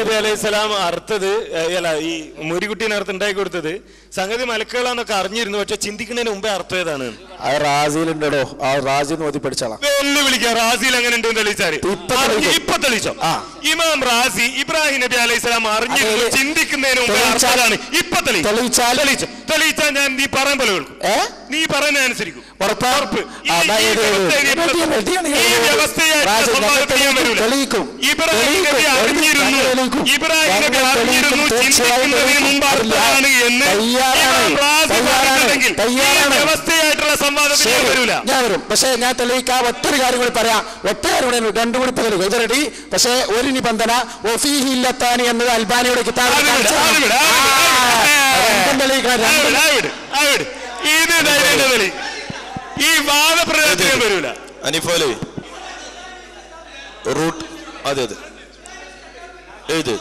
നബി അലൈഹി സ്വലാം അർത്ഥത് അല്ല ഈ മുരികുട്ടീനെ അർത്ഥം ഉണ്ടാക്കി കൊടുത്തത് സംഗതി മലക്കുകളാന്നൊക്കെ അറിഞ്ഞിരുന്നു, പക്ഷെ ചിന്തിക്കുന്നതിന് മുമ്പേ അർത്ഥം ഏതാണ്? അത് റാസിയിലുണ്ടോ? ആ റാസി ഓതി പഠിച്ചാളാ. വിളിക്കാം റാസിയിൽ അങ്ങനെ ഉണ്ടെന്ന് തെളിയിച്ചാല് ഇപ്പൊ തെളിയിച്ചോ? ഇമാം റാസി ഇബ്രാഹിം നബി അലൈഹി സ്വലാം അറിഞ്ഞിരുന്നു, ചിന്തിക്കുന്നതിന് മുമ്പേ അർത്ഥമാണ്. ഇപ്പൊ തെളിയിച്ചാൽ ഞാൻ നീ പറയാൻ പോലെ കേൾക്കും, നീ പറയുന്ന അനുസരിക്കും. ഇബ്രാഹിം നബി അറിഞ്ഞിരുന്നു ചിന്തിക്കുന്നതിന് മുമ്പ് അർത്ഥമാണ് എന്ന് വ്യവസ്ഥയായിട്ടുള്ള സംവാദത്തിൽ വരൂല. ഞാൻ വരും, പക്ഷെ ഞാൻ തെളിയിക്കാൻ ഒറ്റൊരു കാര്യം കൂടി പറയാം. ഒറ്റ കാര്യം കൂടി രണ്ടു കൂടി തെളിയിക്കും. ഇത് റെഡി. പക്ഷെ ഒരു നിബന്ധന, ഒഫീഹില്ലത്താനി എന്നത് അൽബാനിയുടെ കിതാബ്. ഈ വാദപ്രയോഗത്തിന് വരൂല. അനിഫോലെ റൂട്ട് അതെ എഴുതി